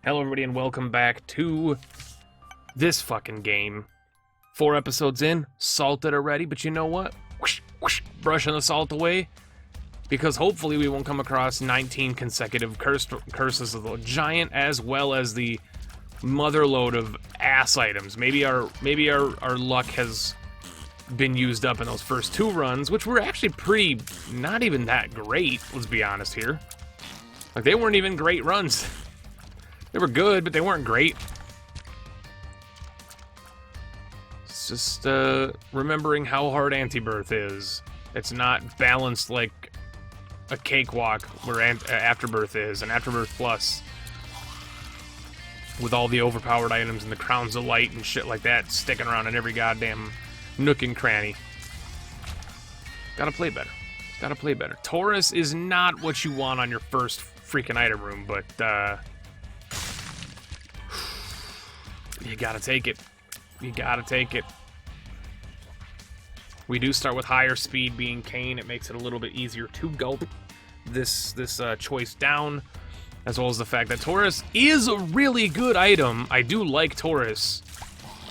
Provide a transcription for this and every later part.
Hello everybody and welcome back to this fucking game. 4 episodes in, salted already, but you know what? Whoosh, whoosh, brushing the salt away. Because hopefully we won't come across 19 consecutive curses of the giant, as well as the motherload of ass items. Maybe our luck has been used up in those first 2 runs, which were actually not even that great, let's be honest here. Like, they weren't even great runs. They were good, but they weren't great. It's just remembering how hard Antibirth is. It's not balanced like a cakewalk where Afterbirth is, and Afterbirth Plus, with all the overpowered items and the crowns of light and shit like that sticking around in every goddamn nook and cranny. Gotta play better. Gotta play better. Taurus is not what you want on your first freaking item room, but you gotta take it. You gotta take it. We do start with higher speed being Kane. It makes it a little bit easier to gulp this choice down, as well as the fact that Taurus is a really good item. I do like Taurus.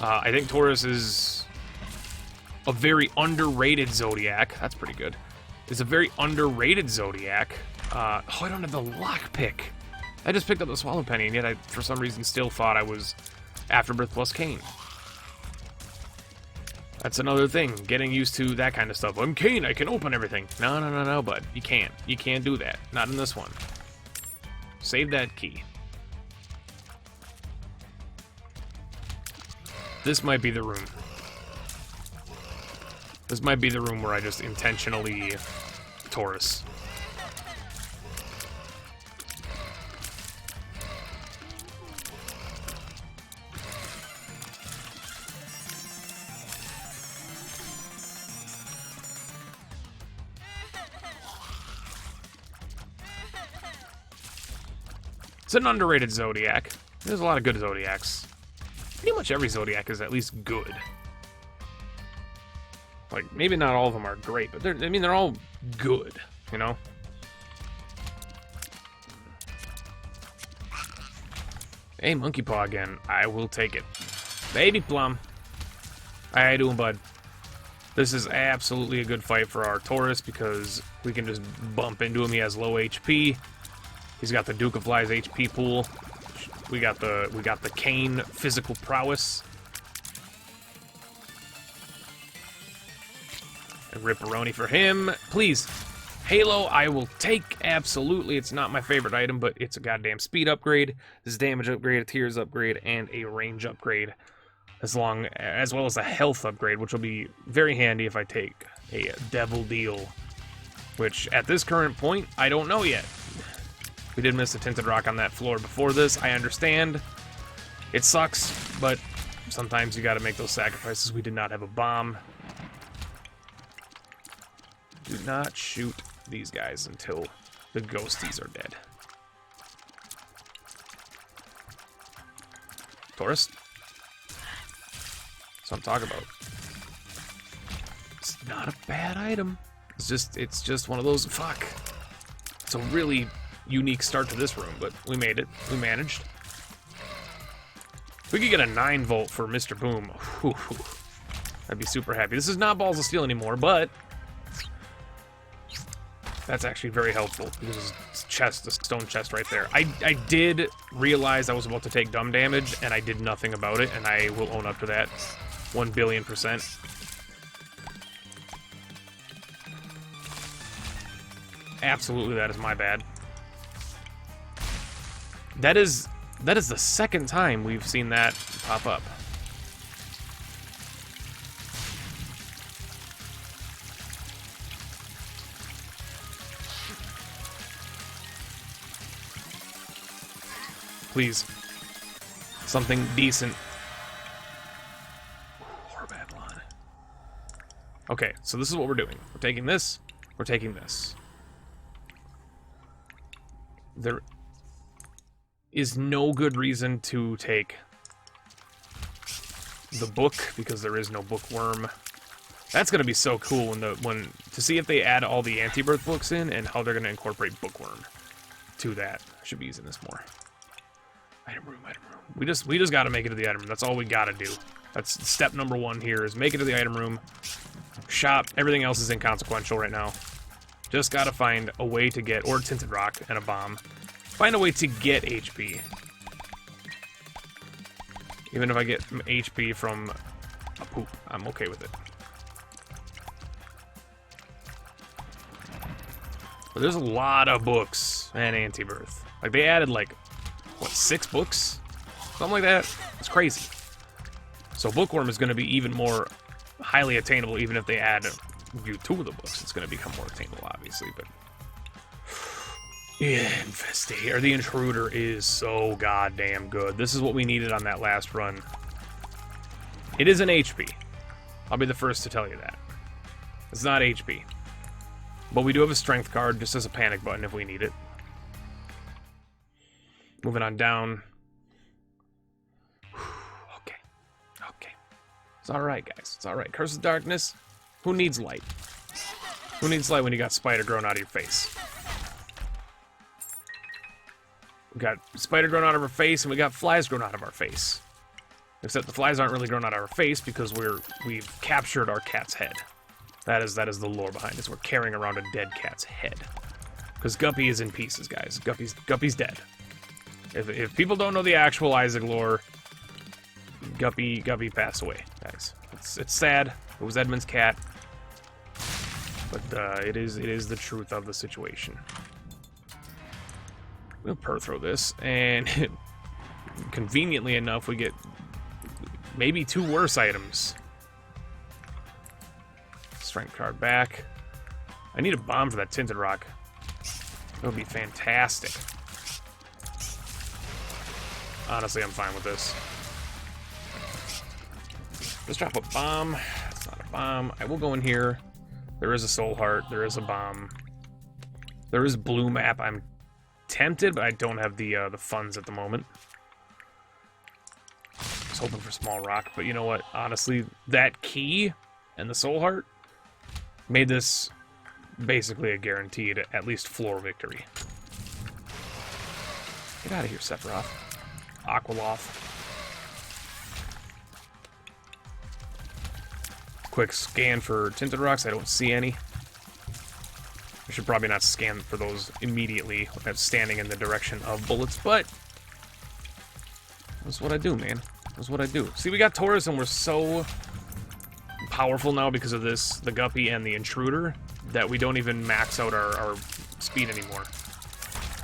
I think Taurus is a very underrated Zodiac. That's pretty good. It's a very underrated Zodiac. Oh, I don't have the lockpick. I just picked up the Swallow Penny, and yet I, for some reason, still thought I was Afterbirth plus Kane. That's another thing, getting used to that kind of stuff. I'm Kane, I can open everything. No, bud. You can't. You can't do that. Not in this one. Save that key. This might be the room. This might be the room where I just intentionally Taurus. It's an underrated Zodiac. There's a lot of good Zodiacs. Pretty much every Zodiac is at least good. Like, maybe not all of them are great, but they're all good, you know? Hey, Monkey Paw again. I will take it. Baby Plum. How you doing, bud? This is absolutely a good fight for our Taurus because we can just bump into him. He has low HP. He's got the Duke of Flies HP pool. We got the Kane physical prowess. A Ripperoni for him. Please. Halo, I will take. Absolutely. It's not my favorite item, but it's a goddamn speed upgrade. This is damage upgrade, a tears upgrade, and a range upgrade. As well as a health upgrade, which will be very handy if I take a Devil Deal. Which, at this current point, I don't know yet. We did miss a Tinted Rock on that floor before this. I understand. It sucks, but sometimes you gotta make those sacrifices. We did not have a bomb. Do not shoot these guys until the ghosties are dead. Taurus? That's what I'm talking about. It's not a bad item. It's just one of those, fuck. It's a really unique start to this room, but we made it. We managed. If we could get a 9-volt for Mr. Boom, whew, I'd be super happy. This is not Balls of Steel anymore, but that's actually very helpful because it's chest, the stone chest right there. I did realize I was about to take dumb damage, and I did nothing about it, and I will own up to that 1,000,000,000%. Absolutely, that is my bad. That is the second time we've seen that pop up. Please. Something decent. Or Babylon. Okay, so this is what we're doing. We're taking this. We're taking this. There is no good reason to take the book because there is no bookworm. That's gonna be so cool when to see if they add all the Antibirth books in and how they're gonna incorporate bookworm to that. I should be using this more. Item room, item room. We just gotta make it to the item room. That's all we gotta do. That's step number 1 here, is make it to the item room. Shop. Everything else is inconsequential right now. Just gotta find a way to get, or tinted rock and a bomb. Find a way to get HP. Even if I get HP from a poop, I'm okay with it. But there's a lot of books and Antibirth. Like, they added, like, what, 6 books? Something like that? It's crazy. So Bookworm is going to be even more highly attainable, even if they add view 2 of the books. It's going to become more attainable, obviously, but... yeah, Infestate, or the Intruder is so goddamn good. This is what we needed on that last run. It is an HP. I'll be the first to tell you that. It's not HP. But we do have a strength card, just as a panic button if we need it. Moving on down. Okay. Okay. It's alright, guys. It's alright. Curse of Darkness. Who needs light? Who needs light when you got spider growing out of your face? We got spider growing out of our face, and we got flies growing out of our face. Except the flies aren't really growing out of our face because we've captured our cat's head. That is the lore behind it. We're carrying around a dead cat's head. Because Guppy is in pieces, guys. Guppy's dead. If people don't know the actual Isaac lore, Guppy passed away, guys. It's sad. It was Edmund's cat. But it is the truth of the situation. We'll throw this, and conveniently enough, we get maybe 2 worse items. Strength card back. I need a bomb for that tinted rock. That would be fantastic. Honestly, I'm fine with this. Let's drop a bomb. It's not a bomb. I will go in here. There is a soul heart. There is a bomb. There is blue map. I'm tempted, but I don't have the funds at the moment. I was hoping for small rock, but you know what? Honestly, that key and the soul heart made this basically a guaranteed at least floor victory. Get out of here, Sephiroth. Aqualoth. Quick scan for tinted rocks. I don't see any. I should probably not scan for those immediately without standing in the direction of bullets, but that's what I do, man. That's what I do. See, we got Taurus, and we're so powerful now because of this, the Guppy and the Intruder, that we don't even max out our speed anymore.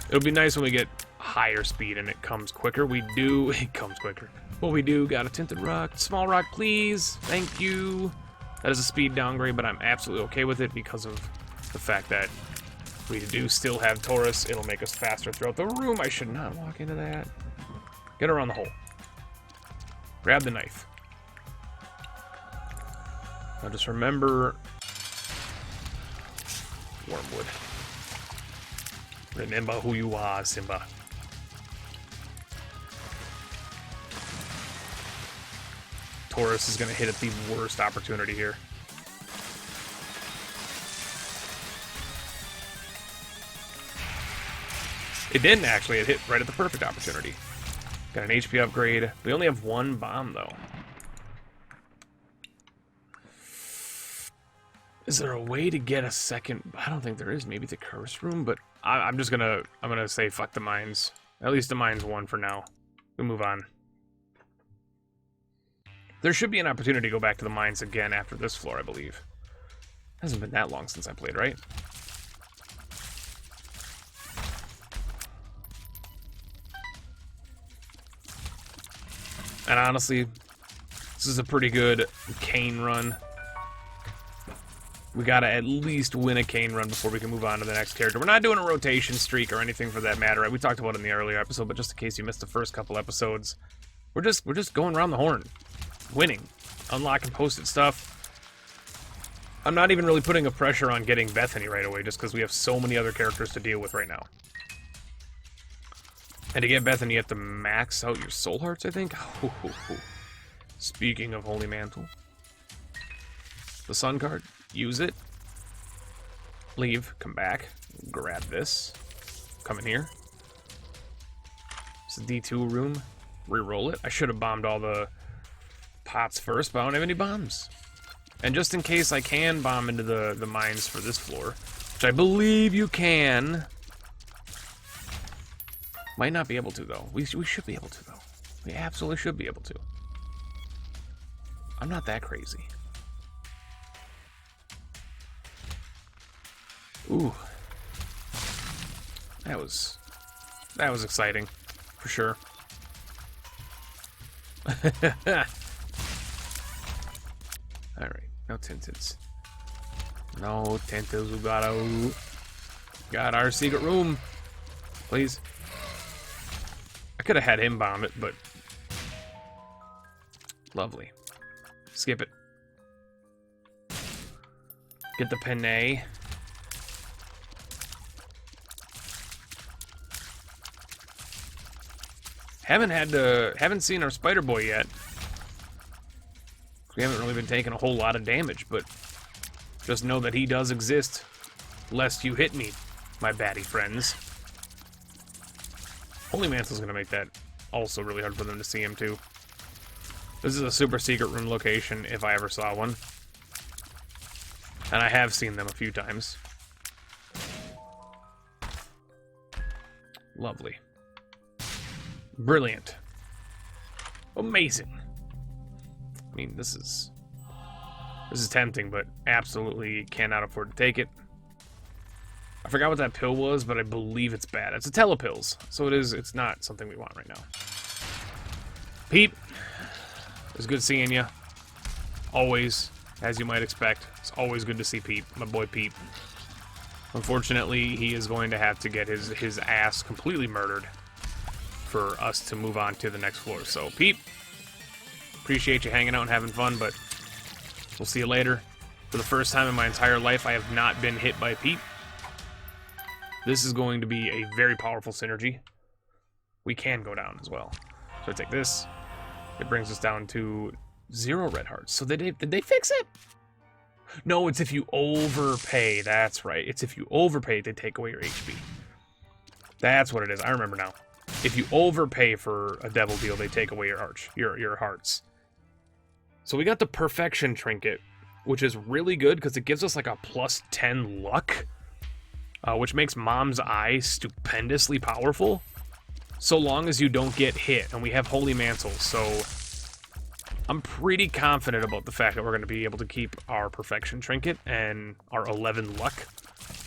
It'll be nice when we get higher speed and it comes quicker. We do. It comes quicker. But we do got a tinted rock. Small rock, please. Thank you. That is a speed downgrade, but I'm absolutely okay with it because of the fact that we do still have Taurus. It'll make us faster throughout the room. I should not walk into that. Get around the hole. Grab the knife. Now just remember... Wormwood. Remember who you are, Simba. Taurus is going to hit at the worst opportunity here. It didn't actually. It hit right at the perfect opportunity. Got an HP upgrade. We only have 1 bomb, though. Is there a way to get a second? I don't think there is. Maybe the curse room, but I'm just gonna say fuck the mines. At least the mines 1 for now. We'll move on. There should be an opportunity to go back to the mines again after this floor, I believe. Hasn't been that long since I played, right? And honestly, this is a pretty good Kane run. We gotta at least win a Kane run before we can move on to the next character. We're not doing a rotation streak or anything for that matter. We talked about it in the earlier episode, but just in case you missed the first couple episodes, we're just going around the horn. Winning. Unlocking posted stuff. I'm not even really putting a pressure on getting Bethany right away, just because we have so many other characters to deal with right now. And to get Bethany, you have to max out your soul hearts, I think? Speaking of Holy Mantle. The Sun card. Use it. Leave. Come back. Grab this. Come in here. It's a D2 room. Reroll it. I should have bombed all the pots first, but I don't have any bombs. And just in case I can bomb into the mines for this floor, which I believe you can. Might not be able to, though. We should be able to, though. We absolutely should be able to. I'm not that crazy. Ooh. That was exciting, for sure. Alright, no tinted. No tinted, we got our secret room. Please. I could have had him bomb it, but lovely. Skip it. Get the penne. Haven't seen our Spider Boy yet. We haven't really been taking a whole lot of damage, but just know that he does exist, lest you hit me, my baddie friends. Holy Mantle's gonna make that also really hard for them to see him too. This is a super secret room location, if I ever saw one. And I have seen them a few times. Lovely. Brilliant. Amazing. I mean, this is tempting, but absolutely cannot afford to take it. I forgot what that pill was, but I believe it's bad. It's a telepills, so it's not something we want right now. Pete, it was good seeing you. Always, as you might expect. It's always good to see Pete, my boy Pete. Unfortunately, he is going to have to get his ass completely murdered for us to move on to the next floor. So, Pete, appreciate you hanging out and having fun, but we'll see you later. For the first time in my entire life, I have not been hit by Pete. This is going to be a very powerful synergy. We can go down as well. So I take this. It brings us down to 0 red hearts. So did they fix it? No, it's if you overpay. That's right. It's if you overpay, they take away your HP. That's what it is. I remember now. If you overpay for a devil deal, they take away your hearts. So we got the perfection trinket, which is really good because it gives us like a plus 10 luck, which makes Mom's Eye stupendously powerful, so long as you don't get hit. And we have Holy Mantles, so I'm pretty confident about the fact that we're going to be able to keep our perfection trinket and our 11 luck,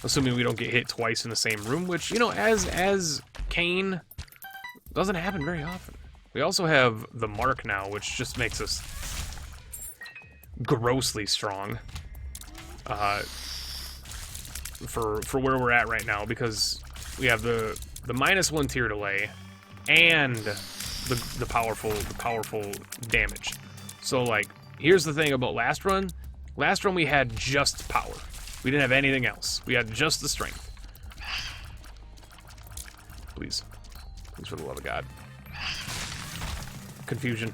assuming we don't get hit twice in the same room, which, you know, as Kane, doesn't happen very often. We also have the mark now, which just makes us grossly strong for where we're at right now, because we have the -1 tier delay and the powerful damage. So, like, here's the thing about last run. Last run we had just power. We didn't have anything else. We had just the strength. Please. Please, for the love of God. Confusion.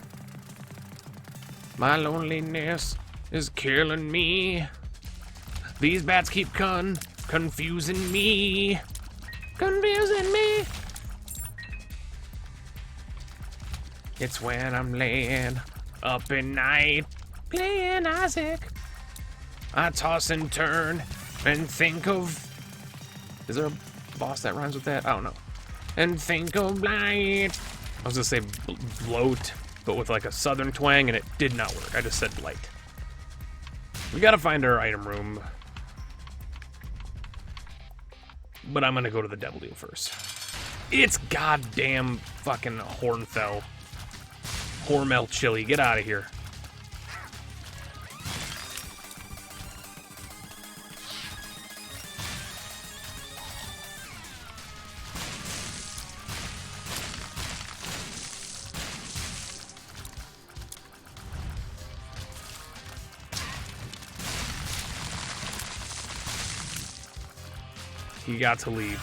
My loneliness is killing me. These bats keep confusing me. Confusing me. It's when I'm laying up at night, playing Isaac. I toss and turn and think of... Is there a boss that rhymes with that? I don't know. And think of light. I was gonna say bloat, but with like a southern twang, and it did not work. I just said light. We gotta find our item room. But I'm gonna go to the devil deal first. It's goddamn fucking Hornfell. Hormel Chili, get out of here. He got to leave.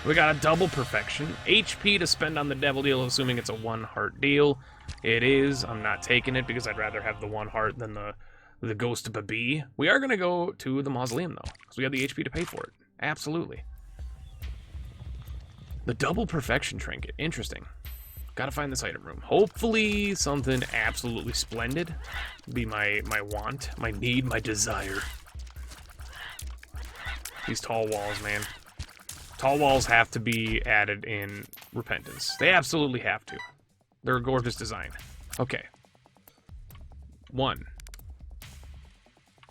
We got a double perfection. HP to spend on the devil deal, assuming it's a 1 heart deal. It is. I'm not taking it because I'd rather have the 1 heart than the ghost of a bee. We are going to go to the mausoleum, though, because we have the HP to pay for it. Absolutely. The double perfection trinket. Interesting. Gotta find this item room. Hopefully something absolutely splendid. Be my want, my need, my desire. These tall walls, man. Tall walls have to be added in Repentance. They absolutely have to. They're a gorgeous design. Okay. 1.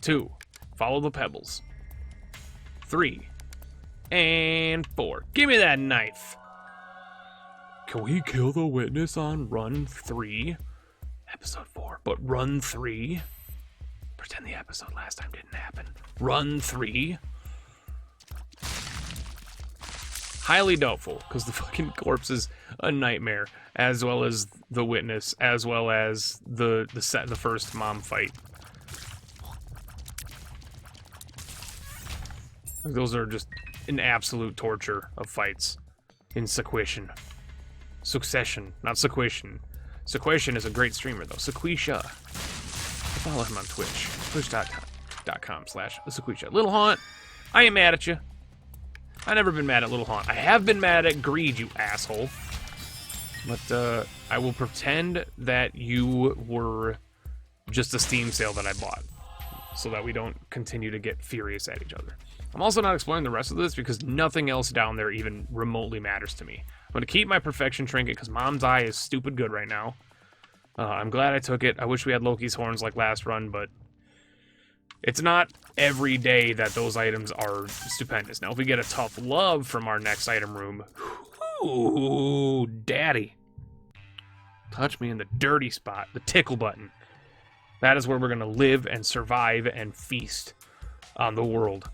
2. Follow the pebbles. 3. And 4. Give me that knife. Can we kill the witness on run 3? Episode 4. But run 3? Pretend the episode last time didn't happen. Run 3? Highly doubtful, because the fucking corpse is a nightmare, as well as the witness, as well as the first mom fight. Those are just an absolute torture of fights in succession. Succession, not sequation. Sequation is a great streamer, though. Sequisha. Follow him on Twitch. Twitch.com/Sequisha. Little Haunt, I ain't mad at you. I've never been mad at Little Haunt. I have been mad at Greed, you asshole. But I will pretend that you were just a Steam sale that I bought, so that we don't continue to get furious at each other. I'm also not exploring the rest of this because nothing else down there even remotely matters to me. I'm going to keep my Perfection Trinket because Mom's Eye is stupid good right now. I'm glad I took it. I wish we had Loki's Horns like last run, but it's not every day that those items are stupendous. Now, if we get a tough love from our next item room, ooh, daddy. Touch me in the dirty spot, the tickle button. That is where we're going to live and survive and feast on the world.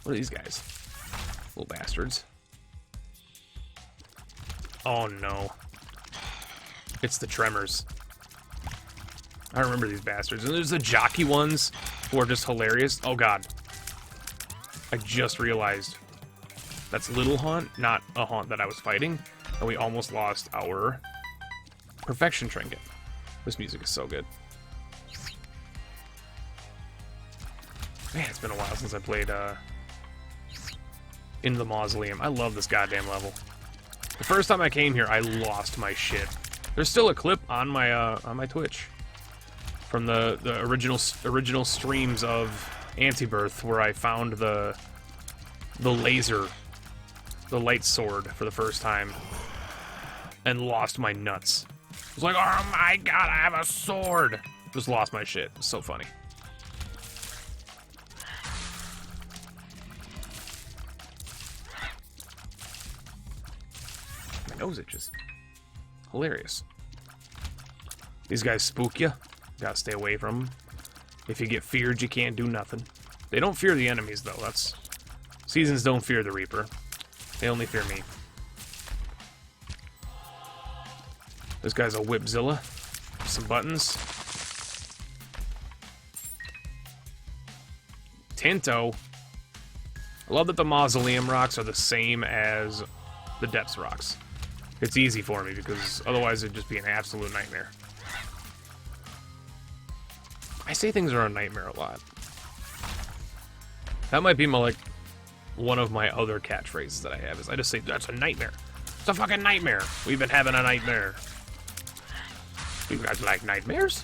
What are these guys? Little bastards. Oh, no. It's the Tremors. I remember these bastards. And there's the jockey ones who are just hilarious. Oh, God. I just realized that's Little Haunt, not a Haunt that I was fighting. And we almost lost our Perfection Trinket. This music is so good. Man, it's been a while since I played in the Mausoleum. I love this goddamn level. The first time I came here, I lost my shit. There's still a clip on my Twitch from the original streams of Antibirth where I found the laser, the light sword for the first time and lost my nuts. I was like, oh my god, I have a sword! Just lost my shit. It's so funny. My nose itches. Hilarious. These guys spook you. Gotta stay away from them. If you get feared, you can't do nothing. They don't fear the enemies, though. That's... Seasons don't fear the Reaper. They only fear me. This guy's a Whipzilla. Some buttons. Tinto. I love that the Mausoleum rocks are the same as the Depths rocks. It's easy for me because otherwise it'd just be an absolute nightmare. I say things are a nightmare a lot. That might be my, like, one of my other catchphrases that I have is I just say, that's a nightmare. It's a fucking nightmare. We've been having a nightmare. You guys like nightmares?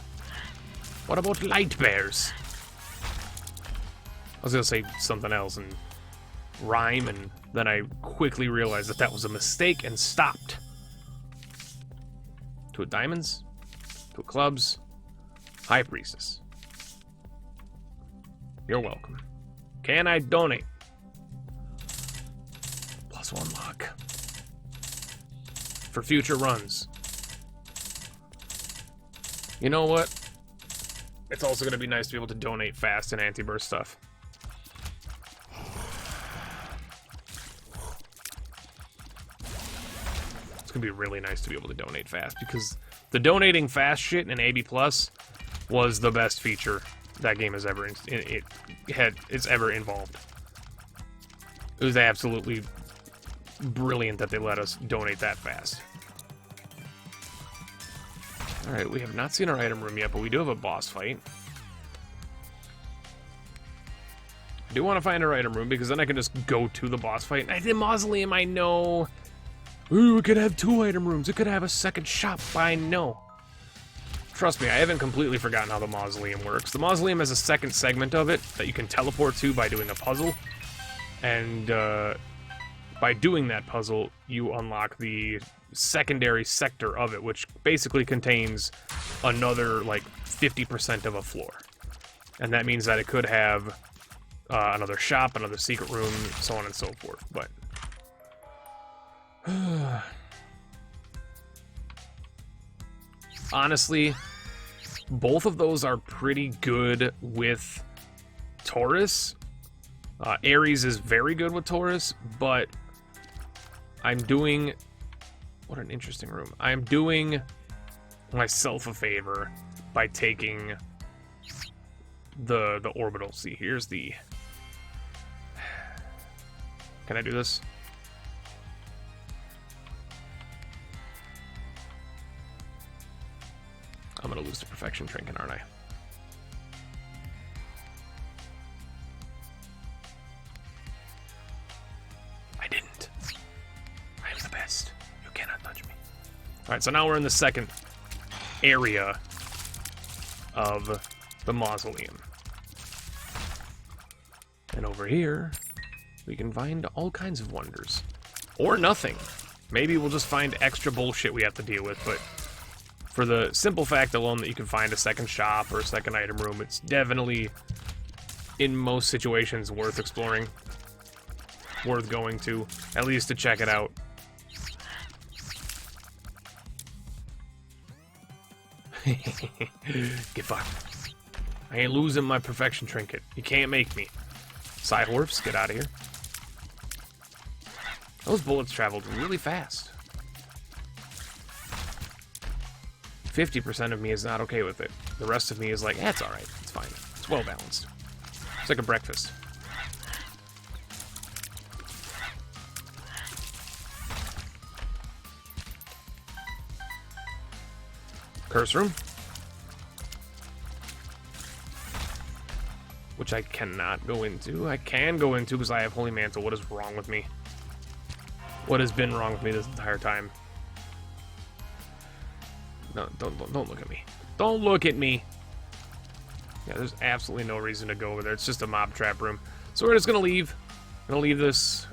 What about light bears? I was gonna say something else and rhyme, and then I quickly realized that that was a mistake and stopped. 2 diamonds, 2 clubs, High Priestess. You're welcome. Can I donate? +1 luck. For future runs. You know what? It's also going to be nice to be able to donate fast in Antibirth stuff. It's going to be really nice to be able to donate fast, because the donating fast shit in AB Plus was the best feature that game has ever it's ever involved. It was absolutely brilliant that they let us donate that fast. Alright, we have not seen our item room yet, but we do have a boss fight. I do want to find our item room, because then I can just go to the boss fight. And I did Mausoleum, I know. Ooh, it could have 2 item rooms. It could have a second shop. I know. Trust me, I haven't completely forgotten how the mausoleum works. The mausoleum has a second segment of it that you can teleport to by doing a puzzle. And by doing that puzzle, you unlock the secondary sector of it, which basically contains another, like, 50% of a floor. And that means that it could have another shop, another secret room, so on and so forth. But honestly, both of those are pretty good with Taurus. Ares is very good with Taurus, but I'm doing... What an interesting room. I'm doing myself a favor by taking the orbital. See, here's the... Can I do this? I'm gonna lose the perfection trinket, aren't I? I didn't. I am the best. You cannot touch me. Alright, so now we're in the second area of the mausoleum. And over here, we can find all kinds of wonders. Or nothing. Maybe we'll just find extra bullshit we have to deal with, but for the simple fact alone that you can find a second shop or a second item room, it's definitely, in most situations, worth exploring. Worth going to, at least to check it out. Get fucked. I ain't losing my perfection trinket. You can't make me. Sidehorfs, get out of here. Those bullets traveled really fast. 50% of me is not okay with it. The rest of me is like, it's alright. It's fine. It's well balanced. It's like a breakfast. Curse room. Which I cannot go into. I can go into because I have Holy Mantle. What is wrong with me? What has been wrong with me this entire time? No, don't look at me. Don't look at me. Yeah, there's absolutely no reason to go over there. It's just a mob trap room. So we're just gonna leave. Gonna leave this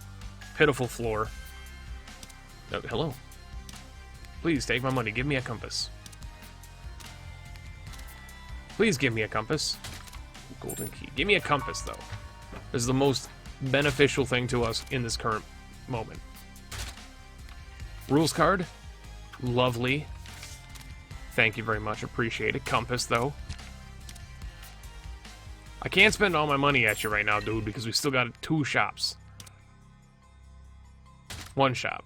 pitiful floor. Oh, hello. Please take my money. Give me a compass. Please give me a compass. Golden key. Give me a compass, though. This is the most beneficial thing to us in this current moment. Rules card. Lovely. Thank you very much. Appreciate it. Compass, though. I can't spend all my money at you right now, dude, because we still got 2 shops. 1 shop.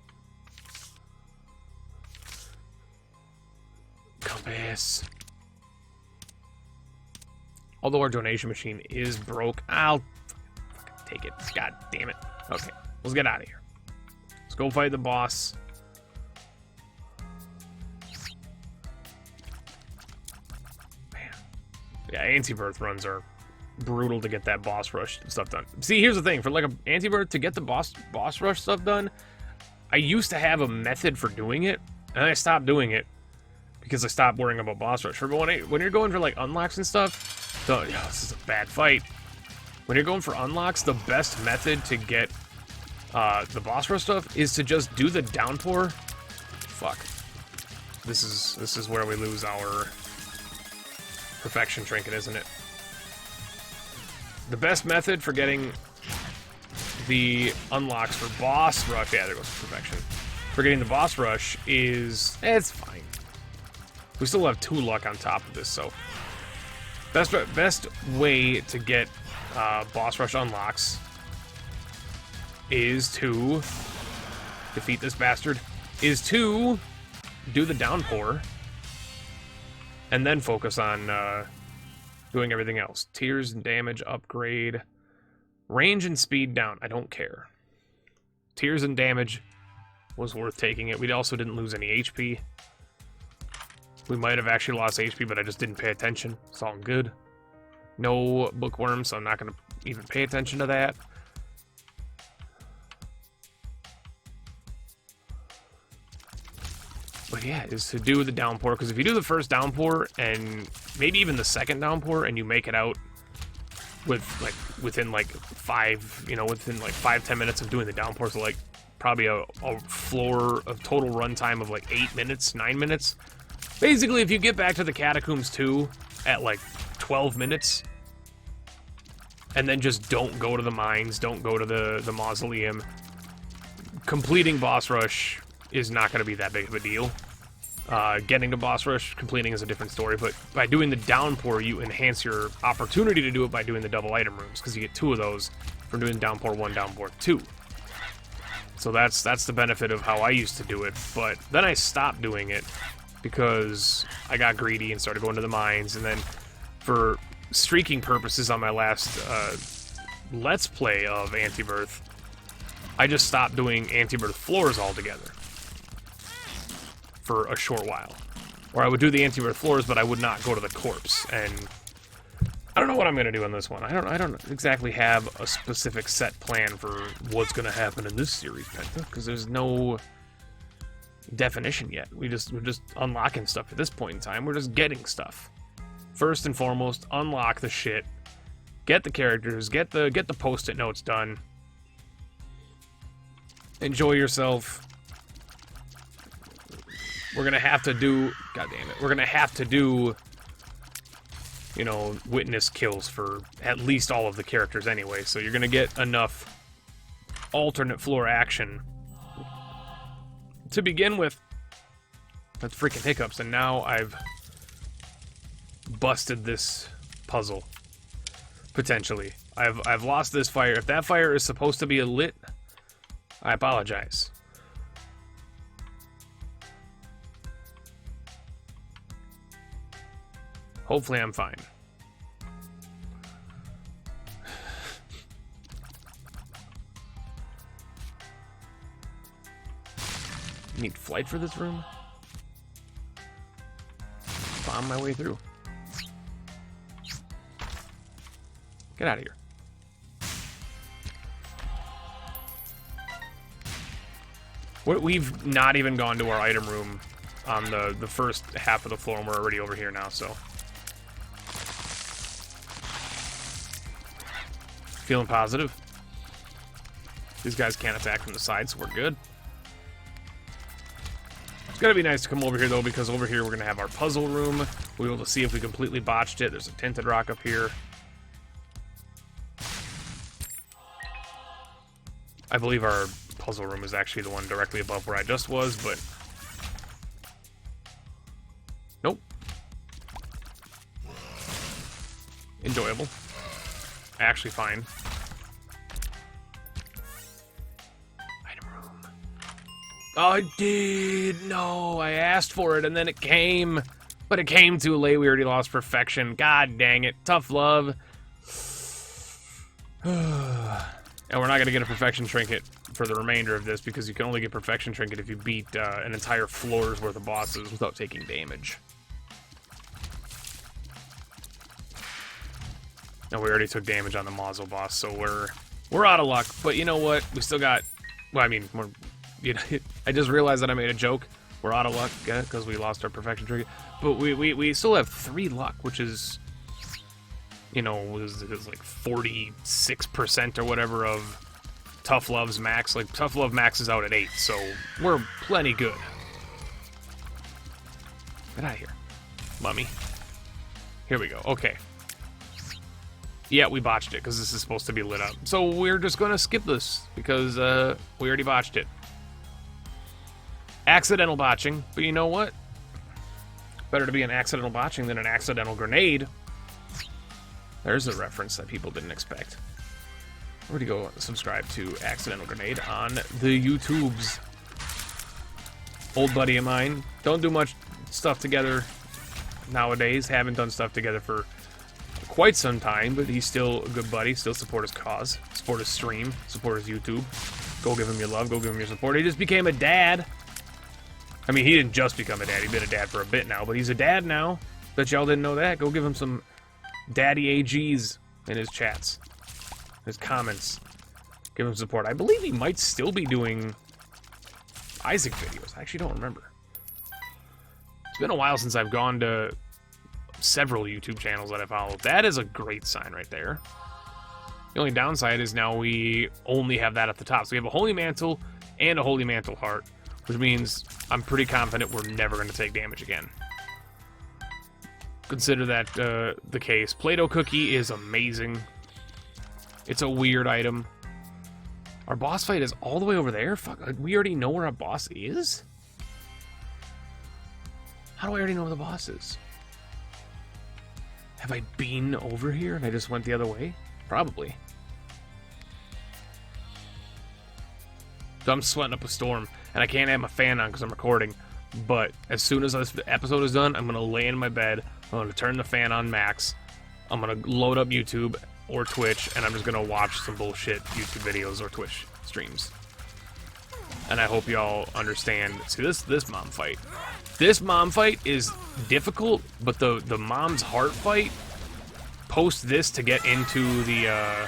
Compass. Although our donation machine is broke, I'll fucking take it. God damn it. Okay, let's get out of here. Let's go fight the boss. Man. Yeah, Antibirth runs are brutal to get that boss rush stuff done. See, here's the thing. For like a Antibirth, to get the boss rush stuff done, I used to have a method for doing it, and I stopped doing it because I stopped worrying about boss rush. But when you're going for like unlocks and stuff, this is a bad fight. When you're going for unlocks, the best method to get the boss rush stuff is to just do the downpour. Fuck. This is where we lose our perfection trinket, isn't it? The best method for getting the unlocks for boss rush, yeah, there goes perfection. For getting the boss rush is, it's fine. We still have 2 luck on top of this, so best way to get boss rush unlocks is to defeat this bastard, is to do the downpour and then focus on doing everything else. Tears and damage upgrade, range and speed down. I don't care. Tears and damage was worth taking it. We also didn't lose any HP. We might have actually lost HP, but I just didn't pay attention. It's all good. No bookworms, so I'm not going to even pay attention to that. But yeah, is to do the downpour, because if you do the first downpour and maybe even the second downpour and you make it out within like 5-10 minutes of doing the downpour, so like probably a floor of total runtime of like 8 minutes, 9 minutes. Basically, if you get back to the Catacombs 2 at like 12 minutes, and then just don't go to the mines, don't go to the mausoleum, completing boss rush is not going to be that big of a deal. Getting to boss rush, completing is a different story, but by doing the downpour, you enhance your opportunity to do it by doing the double item rooms, because you get 2 of those from doing downpour 1, downpour 2. So that's the benefit of how I used to do it, but then I stopped doing it because I got greedy and started going to the mines, and then for streaking purposes on my last Let's Play of Antibirth, I just stopped doing Antibirth floors altogether for a short while. Or I would do the Antibirth floors, but I would not go to the corpse, and I don't know what I'm going to do on this one. I don't exactly have a specific set plan for what's going to happen in this series, Penta, because there's no definition yet. We're just unlocking stuff at this point in time. We're just getting stuff. First and foremost, unlock the shit, get the characters, get the post-it notes done, enjoy yourself. We're gonna have to do, god damn it, we're gonna have to do, you know, witness kills for at least all of the characters anyway, so you're gonna get enough alternate floor action to begin with. That's freaking hiccups, and now I've busted this puzzle, potentially. I've lost this fire. If that fire is supposed to be lit, I apologize. Hopefully I'm fine. Need flight for this room? Bomb my way through. Get out of here. We've not even gone to our item room on the first half of the floor, and we're already over here now, so. Feeling positive. These guys can't attack from the side, so we're good. It's gonna be nice to come over here, though, because over here we're gonna have our puzzle room. We'll be able to see if we completely botched it. There's a tinted rock up here. I believe our puzzle room is actually the one directly above where I just was, but nope. Enjoyable. Actually fine. Item room. Oh, I did! No, I asked for it and then it came. But it came too late. We already lost perfection. God dang it. Tough love. And we're not going to get a perfection trinket for the remainder of this, because you can only get perfection trinket if you beat an entire floor's worth of bosses without taking damage. And we already took damage on the Mazel boss, so we're out of luck. But you know what? We still got... Well, I mean, I just realized that I made a joke. We're out of luck because we lost our perfection trinket. But we still have 3 luck, which is... You know, was like 46% or whatever of Tough Love's max. Like, Tough Love maxes out at 8, so we're plenty good. Get out of here, mummy. Here we go. Okay. Yeah, we botched it because this is supposed to be lit up. So we're just going to skip this because we already botched it. Accidental botching, but you know what? Better to be an accidental botching than an accidental grenade. There's a reference that people didn't expect. Where to go subscribe to Accidental Grenade on the YouTubes. Old buddy of mine. Don't do much stuff together nowadays. Haven't done stuff together for quite some time, but he's still a good buddy. Still support his cause. Support his stream. Support his YouTube. Go give him your love. Go give him your support. He just became a dad. I mean, he didn't just become a dad. He's been a dad for a bit now, but he's a dad now. Bet y'all didn't know that. Go give him some daddy AGs in his chats, his comments. Give him support. I believe he might still be doing Isaac videos. I actually don't remember. It's been a while since I've gone to several YouTube channels that I follow. That is a great sign right there. The only downside is now we only have that at the top. So we have a Holy Mantle and a Holy Mantle Heart, which means I'm pretty confident we're never going to take damage again. Consider that the case. Play-Doh Cookie is amazing. It's a weird item. Our boss fight is all the way over there? Fuck, we already know where our boss is? How do I already know where the boss is? Have I been over here and I just went the other way? Probably. So I'm sweating up a storm, and I can't have my fan on because I'm recording. But as soon as this episode is done, I'm going to lay in my bed, I'm going to turn the fan on max, I'm going to load up YouTube or Twitch, and I'm just going to watch some bullshit YouTube videos or Twitch streams. And I hope y'all understand. See, this mom fight. This mom fight is difficult, but the mom's heart fight, post this to get into the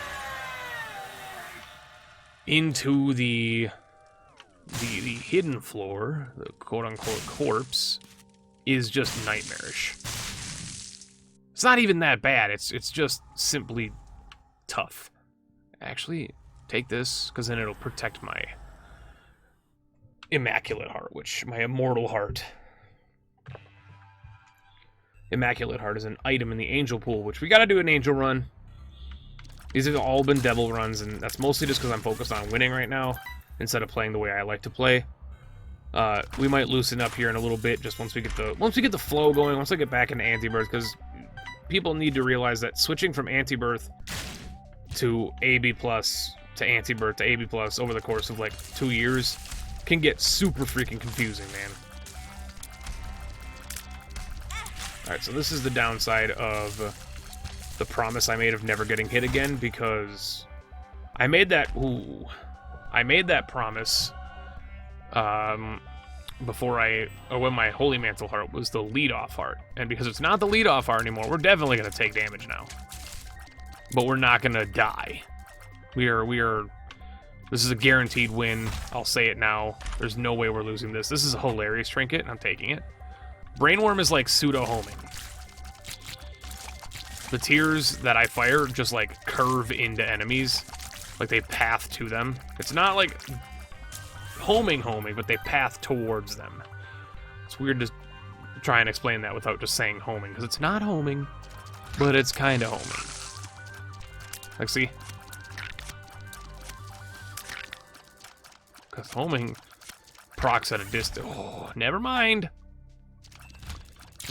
hidden floor, the quote-unquote corpse, is just nightmarish. It's not even that bad, it's just simply tough. Actually, take this, because then it'll protect my Immaculate Heart, my immortal heart. Immaculate Heart is an item in the Angel Pool, which we gotta do an Angel run. These have all been Devil runs, and that's mostly just because I'm focused on winning right now, instead of playing the way I like to play. We might loosen up here in a little bit, just once we get the flow going, once I get back into Antibirth, because people need to realize that switching from Antibirth to AB+, to Antibirth, to AB+, over the course of like 2 years, can get super freaking confusing, man. Alright, so this is the downside of the promise I made of never getting hit again, because I made that promise when my Holy Mantle Heart was the lead-off heart. And because it's not the lead-off heart anymore, we're definitely going to take damage now. But we're not going to die. This is a guaranteed win. I'll say it now. There's no way we're losing this. This is a hilarious trinket, and I'm taking it. Brainworm is like pseudo-homing. The tears that I fire just like curve into enemies. Like they path to them. It's not like homing, but they path towards them. It's weird to try and explain that without just saying homing, because it's not homing, but it's kind of homing. Like, see? Because homing procs at a distance. Oh, never mind.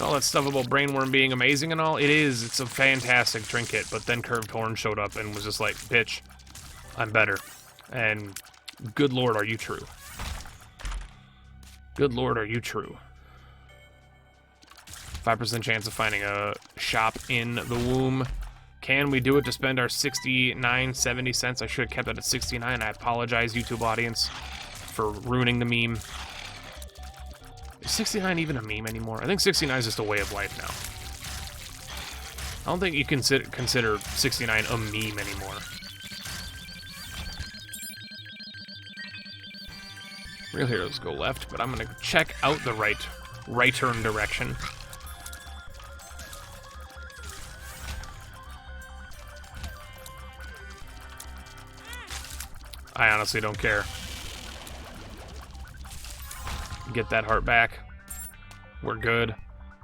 All that stuff about Brainworm being amazing and all, it is. It's a fantastic trinket, but then Curved Horn showed up and was just like, bitch, I'm better. And good lord, are you true? Good lord, are you true? 5% chance of finding a shop in the womb. Can we do it to spend our 69.70 cents? I should have kept it at 69. I apologize, YouTube audience, for ruining the meme. Is 69 even a meme anymore? I think 69 is just a way of life now. I don't think you consider 69 a meme anymore. Real heroes go left, but I'm gonna check out the right turn direction. I honestly don't care. Get that heart back. We're good.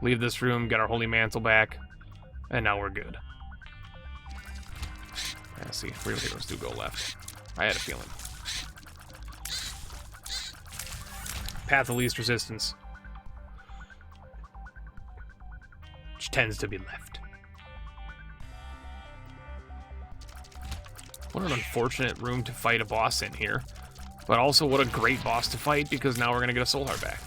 Leave this room, get our Holy Mantle back, and now we're good. Yeah, see, real heroes do go left. I had a feeling. Path of least resistance, which tends to be left. What an unfortunate room to fight a boss in here. But also, what a great boss to fight, because now we're going to get a soul heart back.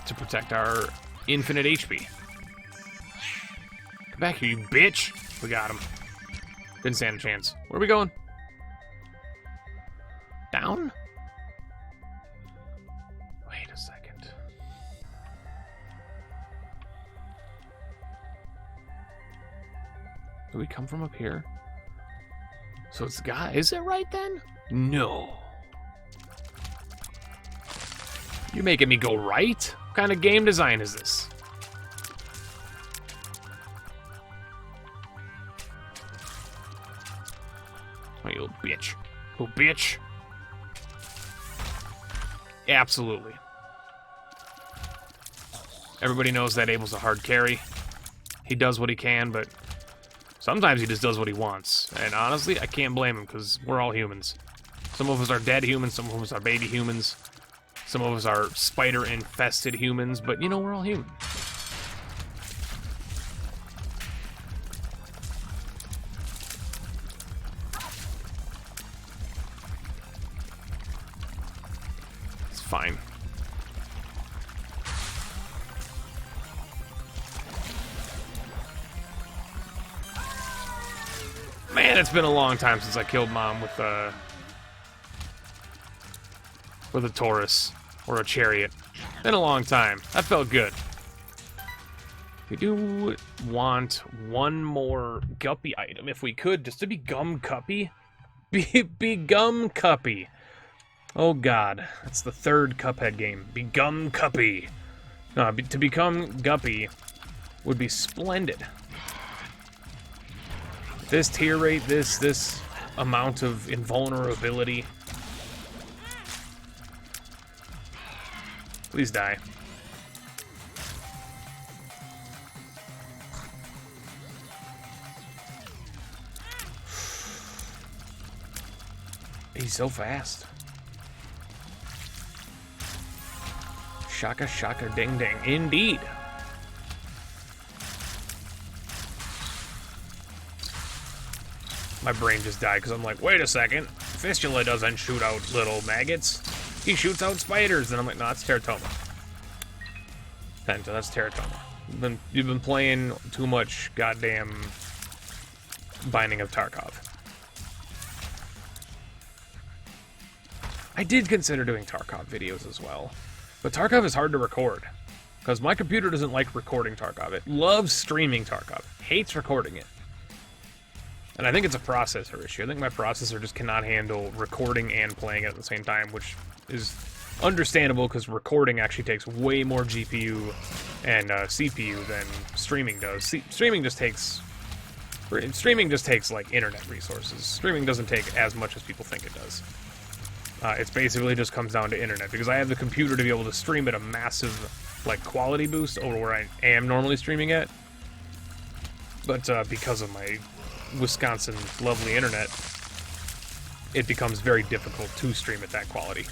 To protect our infinite HP. Come back here, you bitch! We got him. Didn't stand a chance. Where are we going? Down? Wait a second. Do we come from up here? So it's the guy. Is it right then? No. You're making me go right? What kind of game design is this? Oh, you little bitch. Little bitch. Absolutely. Everybody knows that Abel's a hard carry. He does what he can, but sometimes he just does what he wants. And honestly, I can't blame him, because we're all humans. Some of us are dead humans, some of us are baby humans. Some of us are spider-infested humans, but you know, we're all human. It's fine. Man, it's been a long time since I killed Mom with a Taurus or a chariot. Been a long time. That felt good. We do want one more guppy item, if we could, just to be gum cuppy. Be gum cuppy. Oh god, that's the third Cuphead game. Be gum cuppy. No, to become guppy would be splendid. This tier rate, this amount of invulnerability. Please die. He's so fast. Shaka shaka ding ding. Indeed. My brain just died because I'm like, wait a second. Fistula doesn't shoot out little maggots. He shoots out spiders. And I'm like, no, that's Teratoma. Penta, that's Teratoma. You've been playing too much goddamn Binding of Tarkov. I did consider doing Tarkov videos as well. But Tarkov is hard to record. Because my computer doesn't like recording Tarkov. It loves streaming Tarkov. Hates recording it. And I think it's a processor issue. I think my processor just cannot handle recording and playing at the same time, which is understandable because recording actually takes way more GPU and CPU than streaming does. Streaming just takes like internet resources. Streaming doesn't take as much as people think it does. It's basically just comes down to internet because I have the computer to be able to stream at a massive like quality boost over where I am normally streaming at. But because of my Wisconsin lovely internet, it becomes very difficult to stream at that quality.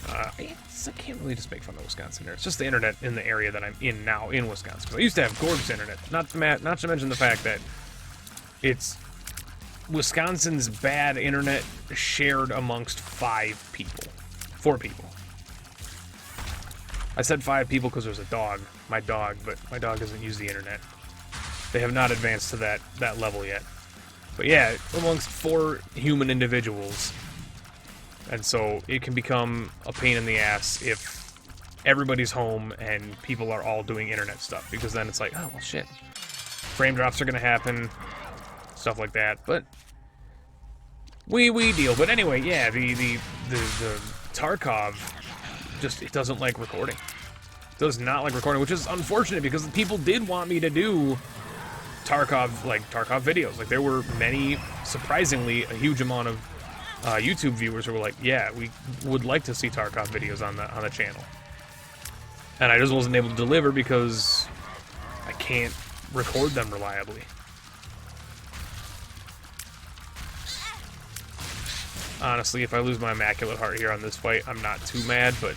I can't really just make fun of Wisconsin there. It's just the internet in the area that I'm in now in Wisconsin. I used to have gorgeous internet, not to mention the fact that it's Wisconsin's bad internet shared amongst 4 people. I said 5 people because there's a dog, my dog, but my dog doesn't use the internet. They have not advanced to that level yet. But yeah, amongst 4 human individuals. And so it can become a pain in the ass if everybody's home and people are all doing internet stuff. Because then it's like, oh, well, shit. Frame drops are going to happen. Stuff like that. But we deal. But anyway, yeah, the Tarkov just, it doesn't like recording. It does not like recording, which is unfortunate because people did want me to do Tarkov videos. Like there were many, surprisingly, a huge amount of YouTube viewers who were like, yeah, we would like to see Tarkov videos on the channel. And I just wasn't able to deliver because I can't record them reliably. Honestly, if I lose my Immaculate Heart here on this fight, I'm not too mad, but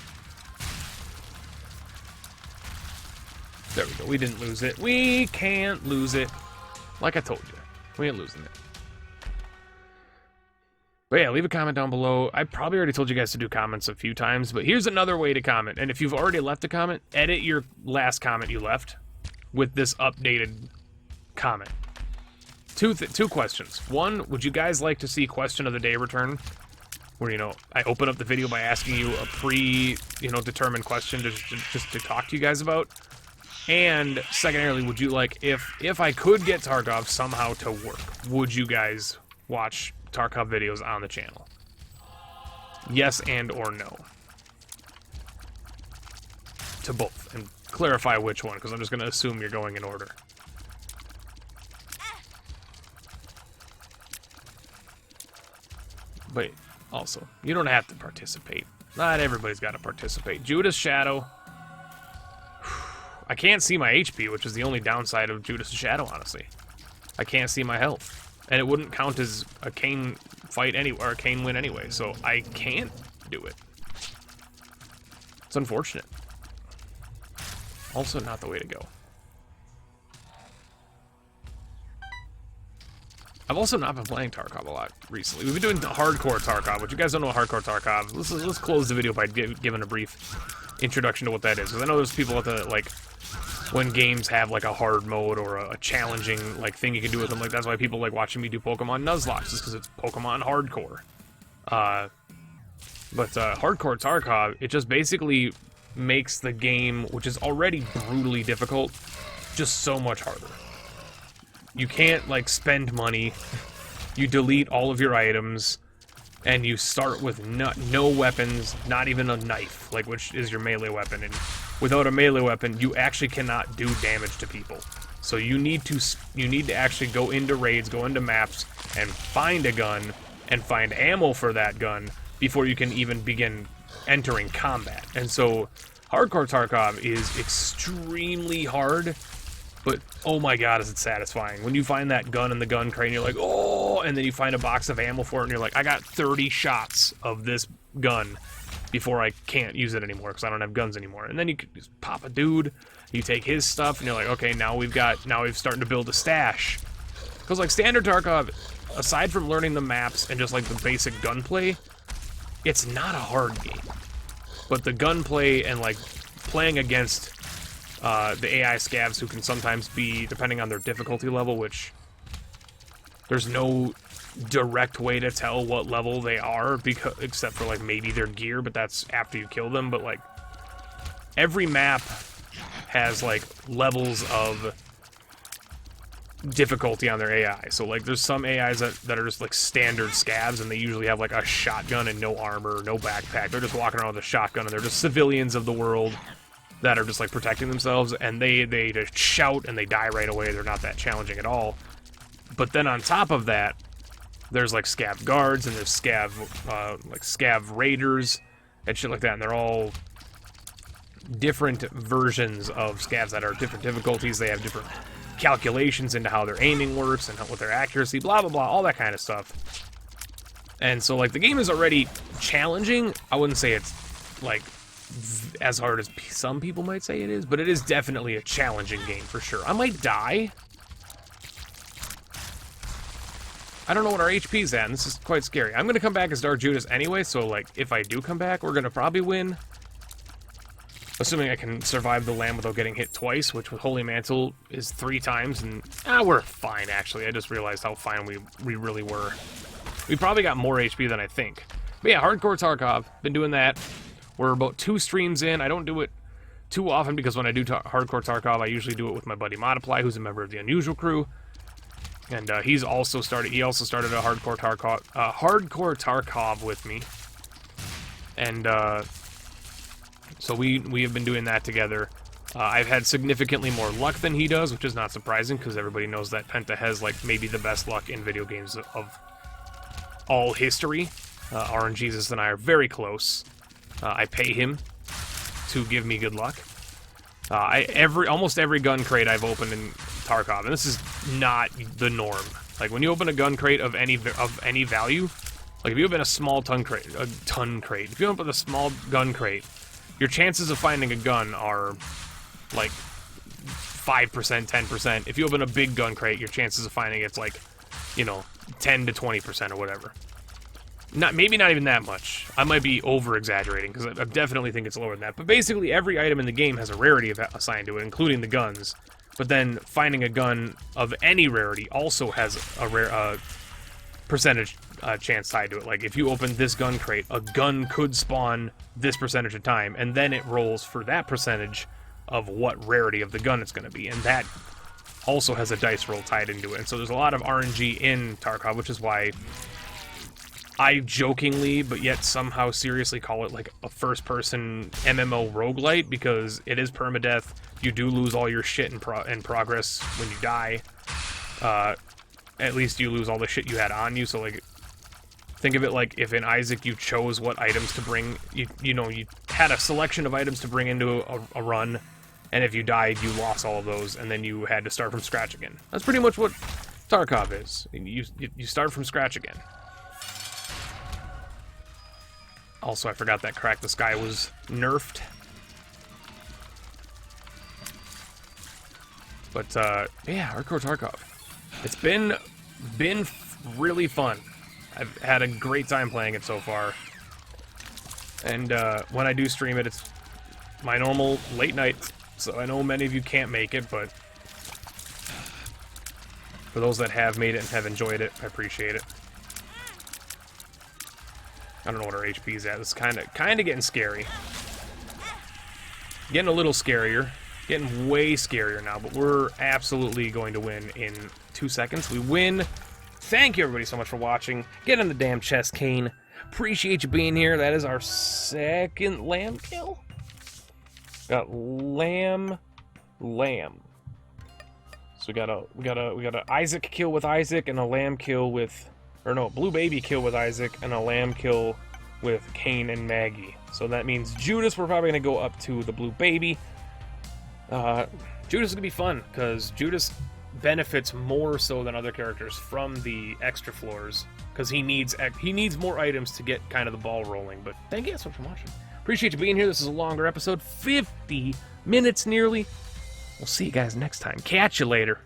there we go. We didn't lose it. We can't lose it. Like I told you, we ain't losing it. But yeah, leave a comment down below. I probably already told you guys to do comments a few times, but here's another way to comment. And if you've already left a comment, edit your last comment you left with this updated comment. Two questions. One, would you guys like to see question of the day return? Where, you know, I open up the video by asking you a determined question just to talk to you guys about. And secondarily, would you like, if I could get Tarkov somehow to work, would you guys watch Tarkov videos on the channel? Yes and or no. to both and clarify which one, because I'm just going to assume you're going in order. But also, you don't have to participate. Not everybody's got to participate. Judas Shadow. I can't see my HP, which is the only downside of Judas Shadow, honestly. I can't see my health. And it wouldn't count as a Kain fight anyway, or a Kain win anyway, so I can't do it. It's unfortunate. Also not the way to go. I've also not been playing Tarkov a lot recently. We've been doing hardcore Tarkov, which you guys don't know hardcore Tarkov. Let's close the video by giving a brief introduction to what that is, because I know there's people at the, like, when games have like a hard mode or a challenging like thing you can do with them, like that's why people like watching me do Pokemon Nuzlocke, is because it's Pokemon hardcore. But hardcore Tarkov, it just basically makes the game, which is already brutally difficult, just so much harder. You can't like spend money, you delete all of your items, and you start with no weapons, not even a knife, like which is your melee weapon. And without a melee weapon, you actually cannot do damage to people. So you need to actually go into raids, go into maps, and find a gun and find ammo for that gun before you can even begin entering combat. And so hardcore Tarkov is extremely hard, but oh my god, is it satisfying. When you find that gun in the gun crate and you're like, oh, and then you find a box of ammo for it and you're like, I got 30 shots of this gun before I can't use it anymore because I don't have guns anymore. And then you can just pop a dude, you take his stuff, and you're like, okay, now we've starting to build a stash. Because like standard Tarkov, aside from learning the maps and just like the basic gunplay, it's not a hard game. But the gunplay and like playing against the AI scavs, who can sometimes be, depending on their difficulty level, which there's no direct way to tell what level they are, because except for like maybe their gear, but that's after you kill them. But like every map has like levels of difficulty on their AI. So like there's some AIs that are just like standard scavs, and they usually have like a shotgun and no armor, no backpack. They're just walking around with a shotgun, and they're just civilians of the world that are just like protecting themselves, and they just shout and they die right away. They're not that challenging at all. But then on top of that, there's like scav guards, and there's scav raiders and shit like that, and they're all different versions of scavs that are different difficulties. They have different calculations into how their aiming works and what their accuracy, blah blah blah, all that kind of stuff. And so like the game is already challenging. I wouldn't say it's like as hard as some people might say it is, but it is definitely a challenging game for sure. I might die. I don't know what our HP's at, and this is quite scary. I'm gonna come back as Dark Judas anyway, so like if I do come back, we're gonna probably win. Assuming I can survive the land without getting hit twice, which with Holy Mantle is 3 times, and we're fine actually. I just realized how fine we really were. We probably got more HP than I think. But yeah, hardcore Tarkov, been doing that. We're about 2 streams in. I don't do it too often because when I do hardcore Tarkov, I usually do it with my buddy Modiply, who's a member of the Unusual crew. And he also started a hardcore Tarkov with me. And so we have been doing that together. I've had significantly more luck than he does, which is not surprising because everybody knows that Penta has like maybe the best luck in video games of all history. RNGesus and I are very close. I pay him to give me good luck. Almost every gun crate I've opened in Tarkov, and this is not the norm. Like when you open a gun crate of any value, like if you open a small ton crate, if you open a small gun crate, your chances of finding a gun are like 5%, 10%. If you open a big gun crate, your chances of finding it's like, 10 to 20% or whatever. Maybe not even that much. I might be over-exaggerating, because I definitely think it's lower than that. But basically, every item in the game has a rarity assigned to it, including the guns. But then, finding a gun of any rarity also has a percentage chance tied to it. Like, if you open this gun crate, a gun could spawn this percentage of time, and then it rolls for that percentage of what rarity of the gun it's going to be. And that also has a dice roll tied into it. And so there's a lot of RNG in Tarkov, which is why I jokingly, but yet somehow seriously call it like a first-person MMO roguelite, because it is permadeath. You do lose all your shit in progress when you die. At least you lose all the shit you had on you, so like, think of it like if in Isaac you chose what items to bring, you know, you had a selection of items to bring into a run, and if you died, you lost all of those, and then you had to start from scratch again. That's pretty much what Tarkov is. You start from scratch again. Also, I forgot that Crack the Sky was nerfed. But, yeah, Hardcore Tarkov. It's been really fun. I've had a great time playing it so far. And, when I do stream it, it's my normal late night, so I know many of you can't make it, but for those that have made it and have enjoyed it, I appreciate it. I don't know what our HP is at. It's kind of getting scary. Getting a little scarier. Getting way scarier now, but we're absolutely going to win in 2 seconds. We win. Thank you, everybody, so much for watching. Get in the damn chest, Kane. Appreciate you being here. That is our second lamb kill. Got lamb. So we got a Isaac kill with Isaac and a lamb kill with, or no, blue baby kill with Isaac and a lamb kill with Kane and Maggie. So that means Judas, we're probably going to go up to the blue baby. Judas is going to be fun, because Judas benefits more so than other characters from the extra floors, because he needs more items to get kind of the ball rolling. But thank you so much for watching. Appreciate you being here. This is a longer episode, 50 minutes nearly. We'll see you guys next time. Catch you later.